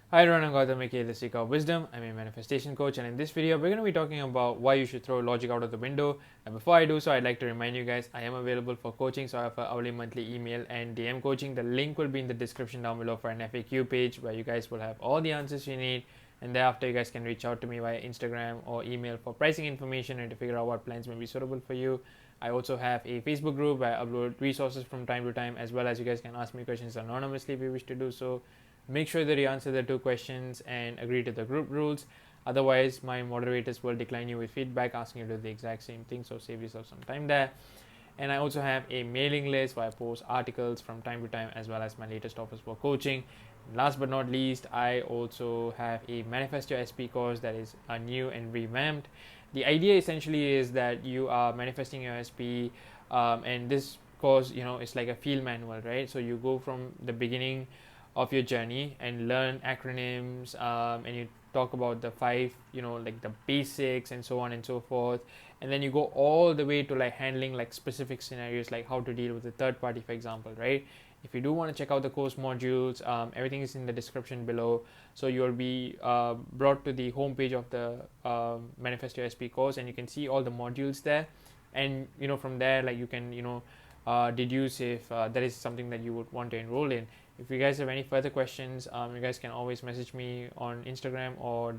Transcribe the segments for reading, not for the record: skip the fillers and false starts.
Hi everyone, I'm Gautam, aka the Seeker of Wisdom. I'm a manifestation coach, and in this video, we're going to be talking about why you should throw logic out of the window. And before I do so, I'd like to remind you guys I am available for coaching, so I offer hourly, monthly, email, and DM coaching. The link will be in the description down below for an FAQ page where you guys will have all the answers you need. And thereafter, you guys can reach out to me via Instagram or email for pricing information and to figure out what plans may be suitable for you. I also have a Facebook group where I upload resources from time to time, as well as you guys can ask me questions anonymously if you wish to do so. Make sure that you answer the two questions and agree to the group rules. Otherwise, my moderators will decline you with feedback asking you to do the exact same thing, so save yourself some time there. And I also have a mailing list where I post articles from time to time, as well as my latest offers for coaching. Last but not least, I also have a Manifest Your SP course that is new and revamped. The idea essentially is that you are manifesting your SP, and this course, is like a field manual, right? So you go from the beginning of your journey and learn acronyms, and you talk about the five, like the basics and so on and so forth. And then you go all the way to like handling like specific scenarios, like how to deal with a third party, for example, right? If you do want to check out the course modules, everything is in the description below. So you'll be brought to the homepage of the Manifest Your SP course, and you can see all the modules there. And from there, like you can deduce if that is something that you would want to enroll in. If you guys have any further questions, you guys can always message me on Instagram or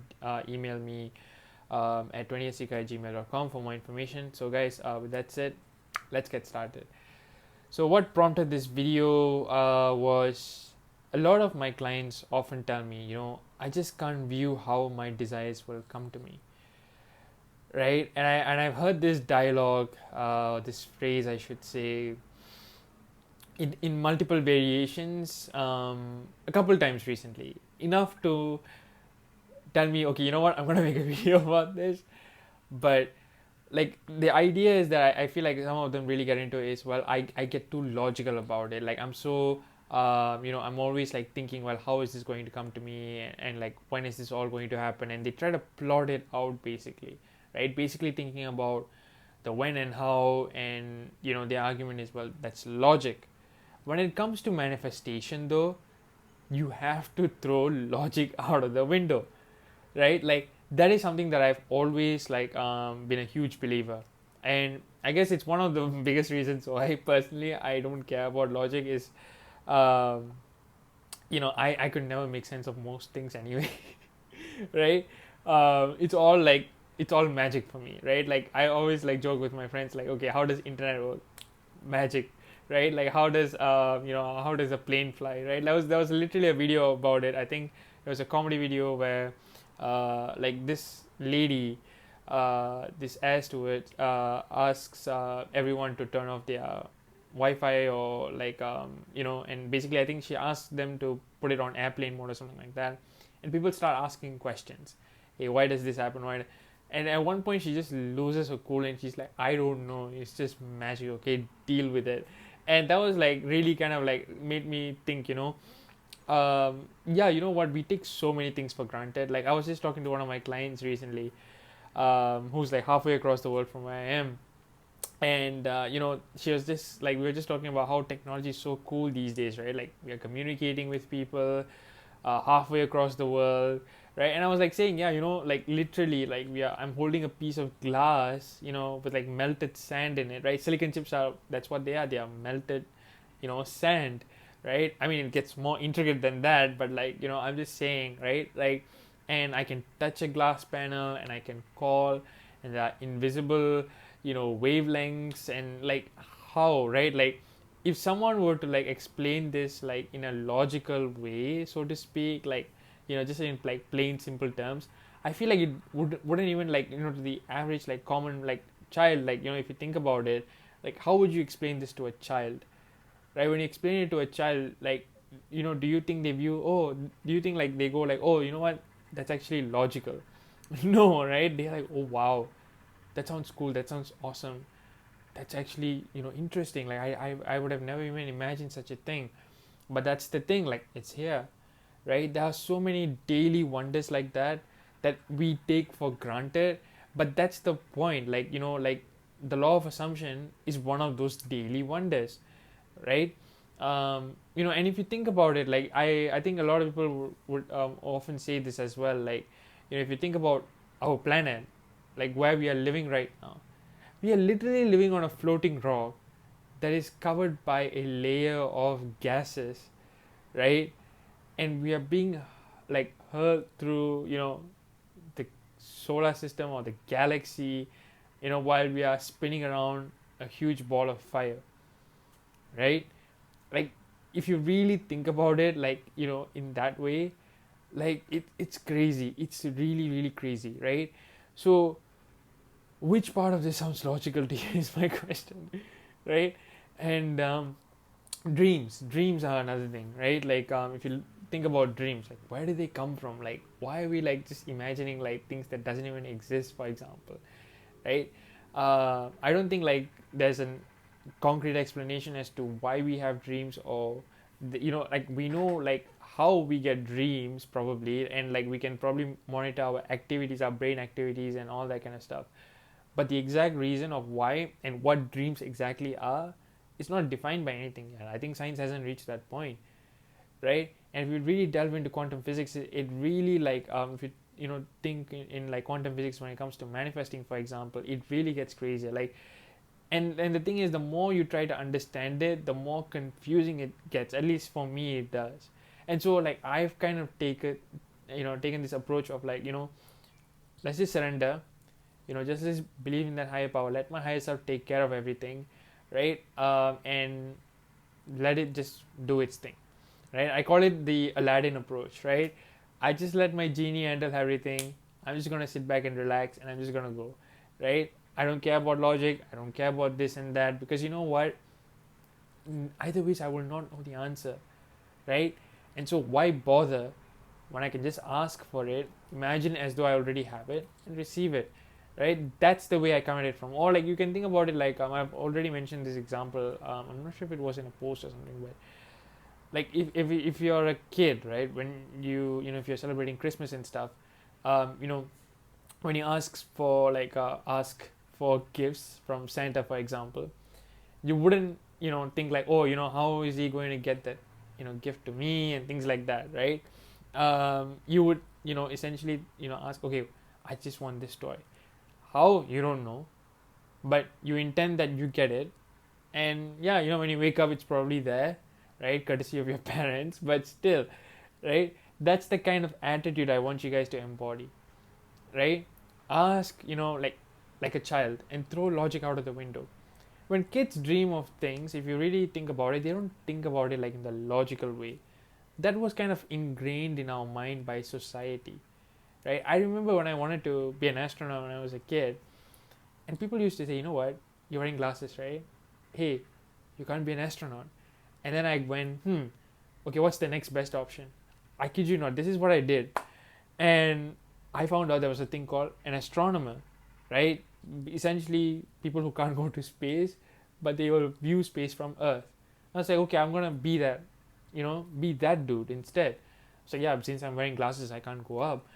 email me at 20thseeker@gmail.com for more information. So guys, with that said, let's get started. So what prompted this video was a lot of my clients often tell me, I just can't view how my desires will come to me, right? And I've heard this dialogue, this phrase I should say, in multiple variations, a couple times recently, enough to tell me, okay, you know what, I'm gonna make a video about this. But like the idea is that I feel like some of them really get into it is, well, I get too logical about it. Like I'm so I'm always like thinking, well, how is this going to come to me, and like when is this all going to happen, and they try to plot it out basically, right? Basically thinking about the when and how, and the argument is, well, that's logic. When it comes to manifestation, though, you have to throw logic out of the window, right? Like that is something that I've always like been a huge believer, and I guess it's one of the biggest reasons why personally I don't care about logic is, um, I could never make sense of most things anyway, right? It's all like it's all magic for me, right? Like I always like joke with my friends, like, okay, how does internet work? Magic, right? Like how does a plane fly, right? There was literally a video about it. I think it was a comedy video where like this lady, this air steward, asks everyone to turn off their Wi-Fi, or like and basically I think she asked them to put it on airplane mode or something like that, and people start asking questions. Hey, why does this happen? Why? And at one point she just loses her cool and she's like, I don't know, it's just magic, okay, deal with it. And that was like really kind of like made me think, yeah, you know what, we take so many things for granted. Like I was just talking to one of my clients recently, who's like halfway across the world from where I am. And she was just like, we were just talking about how technology is so cool these days, right? Like we are communicating with people halfway across the world, right? And I was like saying, yeah, like literally, like I'm holding a piece of glass, with like melted sand in it, right? Silicon chips are, that's what they are melted, sand, right? I mean, it gets more intricate than that, but like, I'm just saying, right? Like, and I can touch a glass panel and I can call, and there are invisible, wavelengths, and like how, right? Like if someone were to like explain this like in a logical way, so to speak, like just in like plain simple terms, I feel like it wouldn't even like to the average like common like child, like if you think about it, like how would you explain this to a child, right? When you explain it to a child, like do you think they view, oh, do you think like they go like, oh, you know what, that's actually logical? No, right? They're like, oh wow, that sounds cool, that sounds awesome, that's actually interesting, like I would have never even imagined such a thing. But that's the thing, like it's here, right? There are so many daily wonders like that that we take for granted. But that's the point, like like the law of assumption is one of those daily wonders, right? And if you think about it, like I think a lot of people would often say this as well, like, if you think about our planet, like where we are living right now, we are literally living on a floating rock that is covered by a layer of gases, right? And we are being like hurled through, the solar system or the galaxy, while we are spinning around a huge ball of fire, right? Like, if you really think about it, like, in that way, like it's crazy. It's really, really crazy, right? So which part of this sounds logical to you is my question, right? And dreams are another thing, right? Like, if you think about dreams, like, where do they come from? Like, why are we like just imagining like things that doesn't even exist, for example, right? I don't think like there's a concrete explanation as to why we have dreams, or like, we know like how we get dreams probably, and like we can probably monitor our activities, our brain activities and all that kind of stuff. But the exact reason of why and what dreams exactly are is not defined by anything yet. I think science hasn't reached that point, right? And if you really delve into quantum physics, it really, like, if you think in like quantum physics, when it comes to manifesting, for example, it really gets crazier. Like, and the thing is, the more you try to understand it, the more confusing it gets. At least for me, it does. And so, like, I've kind of taken this approach of like, let's just surrender, just believe in that higher power, let my higher self take care of everything, right? And let it just do its thing, right? I call it the Aladdin approach, right? I just let my genie handle everything. I'm just gonna sit back and relax, and I'm just gonna go, right? I don't care about logic, I don't care about this and that, because you know what, either ways I will not know the answer, right? And so why bother when I can just ask for it, imagine as though I already have it, and receive it, right? That's the way I come at it from. Or like, you can think about it like, I've already mentioned this example. I'm not sure if it was in a post or something, but like, if you're a kid, right, when if you're celebrating Christmas and stuff, when you ask for gifts from Santa, for example, you wouldn't think like, oh, how is he going to get that gift to me and things like that, right? You would essentially ask, okay, I just want this toy. How, you don't know, but you intend that you get it. And yeah, when you wake up, it's probably there, right, courtesy of your parents, but still, right? That's the kind of attitude I want you guys to embody, right? Ask, like a child, and throw logic out of the window. When kids dream of things, if you really think about it, they don't think about it like in the logical way. That was kind of ingrained in our mind by society, right? I remember when I wanted to be an astronaut when I was a kid, and people used to say, you know what, you're wearing glasses, right? Hey, you can't be an astronaut. And then I went, okay, what's the next best option? I kid you not, this is what I did. And I found out there was a thing called an astronomer, right? Essentially, people who can't go to space, but they will view space from Earth. I was like, okay, I'm gonna be that, be that dude instead. So yeah, since I'm wearing glasses, I can't go up.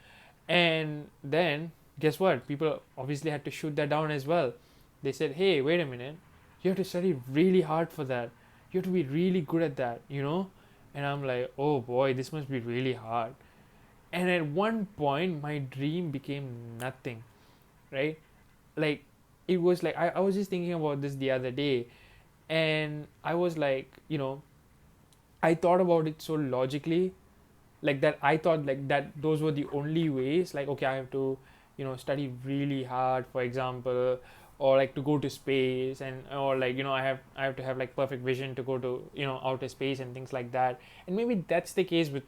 And then, guess what? People obviously had to shoot that down as well. They said, hey, wait a minute, you have to study really hard for that. You have to be really good at that, And I'm like, oh boy, this must be really hard. And at one point, my dream became nothing, right? Like, it was like, I was just thinking about this the other day, and I was like, I thought about it so logically, like that. I thought like that those were the only ways. Like, okay, I have to, study really hard, for example, or like to go to space, and or like I have to have like perfect vision to go to outer space and things like that. And maybe that's the case with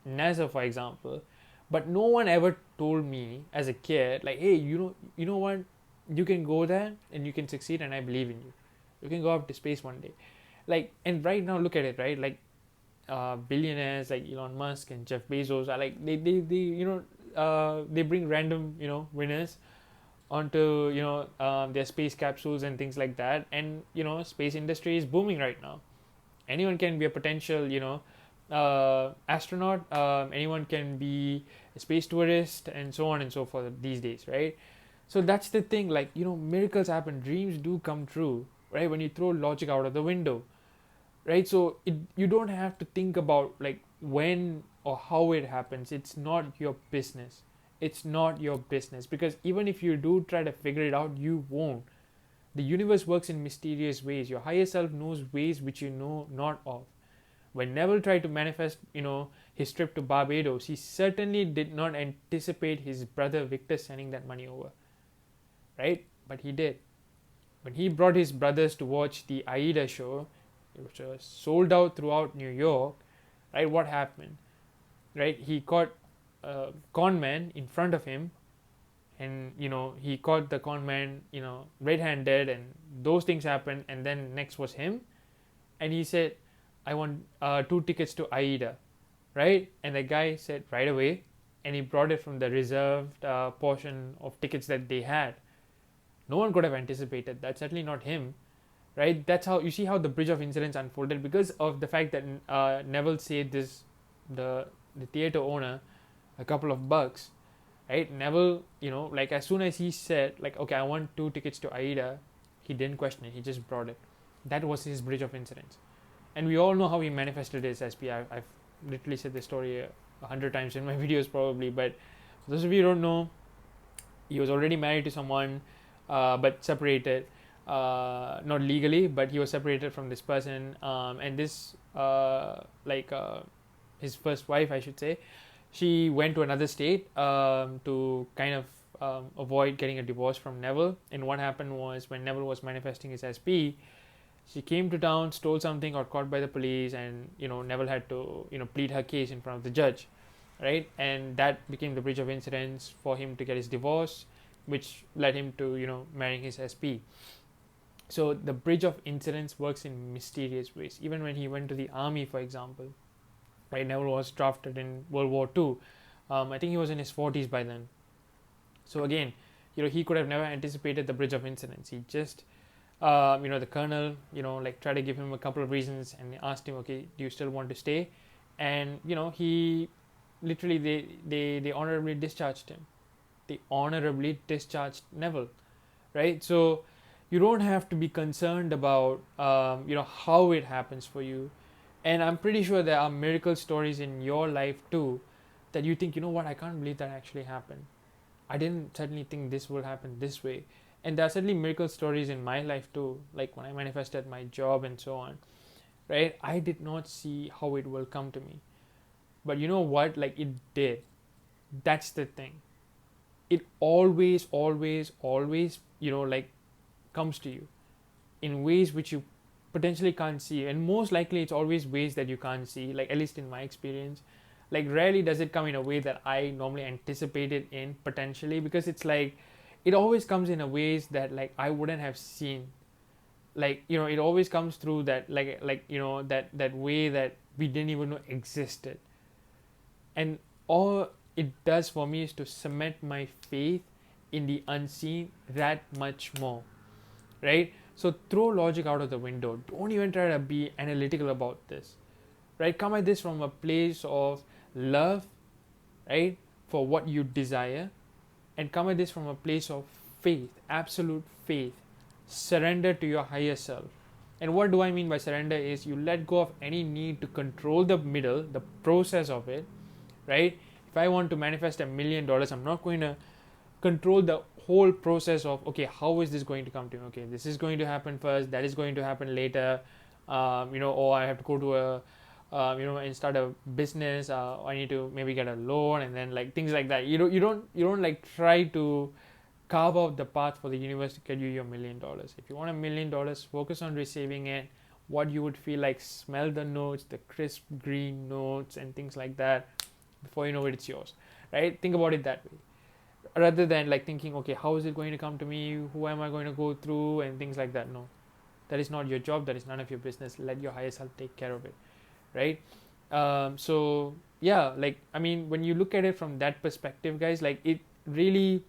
NASA, for example. But no one ever told me as a kid, like, hey, you know what, you can go there and you can succeed, and I believe in you. You can go up to space one day. Like, and right now, look at it, right? Like, billionaires like Elon Musk and Jeff Bezos are like, they bring random winners onto their space capsules and things like that. And space industry is booming right now. Anyone can be a potential astronaut. Anyone can be a space tourist, and so on and so forth these days, right? So that's the thing, like, miracles happen, dreams do come true, right, when you throw logic out of the window. right? So you don't have to think about like when or how it happens. It's not your business. It's not your business, because even if you do try to figure it out, you won't. The universe works in mysterious ways. Your higher self knows ways which you know not of. When Neville tried to manifest, his trip to Barbados, he certainly did not anticipate his brother Victor sending that money over, right? But he did. When he brought his brothers to watch the Aida show, which was sold out throughout New York, right? What happened? Right? He caught a con man in front of him, and he caught the con man, red-handed, and those things happened. And then next was him, and he said, "I want 2 tickets to Aida," right? And the guy said right away, and he brought it from the reserved portion of tickets that they had. No one could have anticipated that. Certainly not him, right? That's how you see how the bridge of incidents unfolded, because of the fact that Neville saved the theater owner a couple of bucks, right? Neville, like as soon as he said like, okay, I want 2 tickets to Aida, he didn't question it. He just brought it. That was his bridge of incidents. And we all know how he manifested his SP. I've literally said this story 100 times in my videos probably, but for those of you who don't know, he was already married to someone, but separated, not legally, but he was separated from this person, and this his first wife, I should say, she went to another state to kind of avoid getting a divorce from Neville. And what happened was, when Neville was manifesting his SP, she came to town, stole something, got caught by the police, and Neville had to plead her case in front of the judge, right? And that became the bridge of incidents for him to get his divorce, which led him to marrying his SP. So the bridge of incidents works in mysterious ways. Even when he went to the army, for example, right? Neville was drafted in World War II. I think he was in his 40s by then. So again, he could have never anticipated the bridge of incidents. He just the colonel, tried to give him a couple of reasons and asked him, okay, do you still want to stay? And he literally, they honorably discharged him. They honorably discharged Neville, right? So you don't have to be concerned about how it happens for you. And I'm pretty sure there are miracle stories in your life too that you think, what, I can't believe that actually happened. I didn't certainly think this will happen this way. And there are certainly miracle stories in my life too, like when I manifested my job and so on, right? I did not see how it will come to me. But you know what? Like, it did. That's the thing. It always, always, always, comes to you in ways which you potentially can't see. And most likely it's always ways that you can't see, like at least in my experience. Like, rarely does it come in a way that I normally anticipated in, potentially, because it's like, it always comes in a ways that like I wouldn't have seen. Like, it always comes through that that way that we didn't even know existed. And all it does for me is to cement my faith in the unseen that much more, right? So throw logic out of the window. Don't even try to be analytical about this, right? Come at this from a place of love, right, for what you desire, and come at this from a place of faith, absolute faith. Surrender to your higher self. And what do I mean by surrender is you let go of any need to control the middle, the process of it, right? If I want to manifest $1 million, I'm not going to control the whole process of, okay, how is this going to come to me? Okay, this is going to happen first, that is going to happen later, or I have to go to a and start a business. I need to maybe get a loan, and then like things like that. You don't like try to carve out the path for the universe to get you your $1 million. If you want $1 million, focus on receiving it. What you would feel like, smell the notes, the crisp green notes and things like that. Before you know it, it's yours, right? Think about it that way, rather than like thinking, okay, how is it going to come to me? Who am I going to go through? And things like that. No, that is not your job. That is none of your business. Let your higher self take care of it, right? So yeah, like, I mean, when you look at it from that perspective, guys, like, it really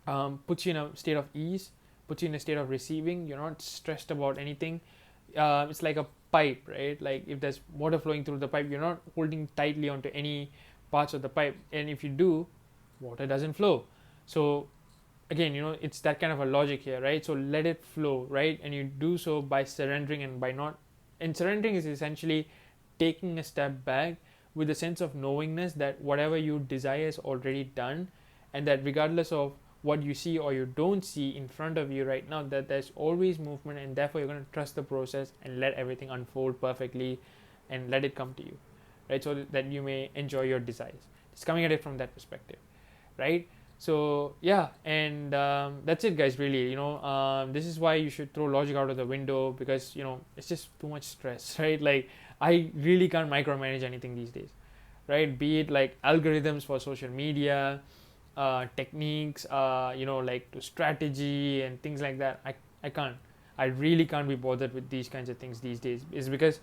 puts you in a state of ease, puts you in a state of receiving. You're not stressed about anything. It's like a pipe, right? Like, if there's water flowing through the pipe, you're not holding tightly onto any parts of the pipe, and if you do, water doesn't flow. So again, it's that kind of a logic here, right? So let it flow, right? And you do so by surrendering and by not And surrendering is essentially taking a step back with a sense of knowingness that whatever you desire is already done, and that regardless of what you see or you don't see in front of you right now, that there's always movement, and therefore you're going to trust the process and let everything unfold perfectly and let it come to you, right? So that you may enjoy your desires. Just coming at it from that perspective, right? So yeah, and that's it, guys. Really, this is why you should throw logic out of the window, because it's just too much stress, right? Like, I really can't micromanage anything these days, right? Be it like algorithms for social media, techniques, like to strategy and things like that. I can't. I really can't be bothered with these kinds of things these days. Is because,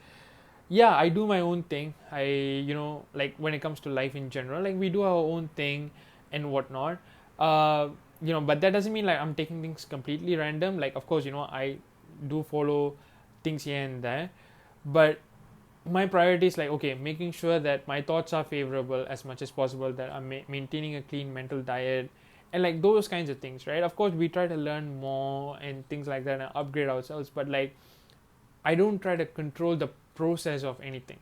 yeah, I do my own thing. Like when it comes to life in general, like we do our own thing and whatnot. But that doesn't mean like I'm taking things completely random. Like, of course, I do follow things here and there, but my priority is like, okay, making sure that my thoughts are favorable as much as possible, that I'm maintaining a clean mental diet, and like those kinds of things, right? Of course, we try to learn more and things like that and upgrade ourselves, but like, I don't try to control the process of anything,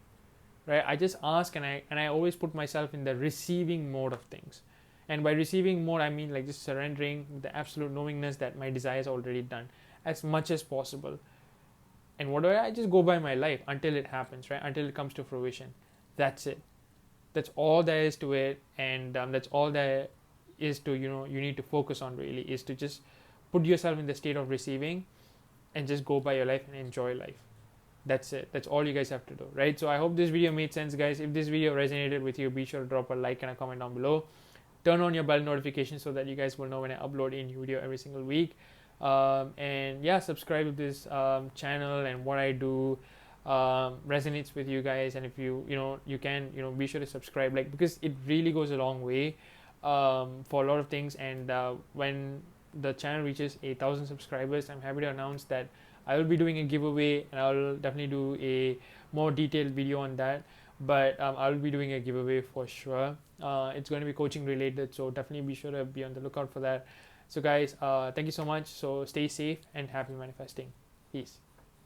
right? I just ask, and I always put myself in the receiving mode of things. And by receiving mode, I mean like just surrendering the absolute knowingness that my desire is already done as much as possible. And what do I just go by my life until it happens, right? Until it comes to fruition. That's it. That's all there is to it. And that's all there is to, you need to focus on, really, is to just put yourself in the state of receiving and just go by your life and enjoy life. That's it. That's all you guys have to do, right? So I hope this video made sense, guys. If this video resonated with you, be sure to drop a like and a comment down below. Turn on your bell notifications so that you guys will know when I upload a new video every single week. And yeah, subscribe to this channel, and what I do resonates with you guys. And if you can be sure to subscribe, like, because it really goes a long way for a lot of things. And when the channel reaches 8,000 subscribers, I'm happy to announce that I will be doing a giveaway, and I'll definitely do a more detailed video on that. But I'll be doing a giveaway for sure. It's going to be coaching related, so definitely be sure to be on the lookout for that. So guys, thank you so much. So stay safe and happy manifesting. Peace.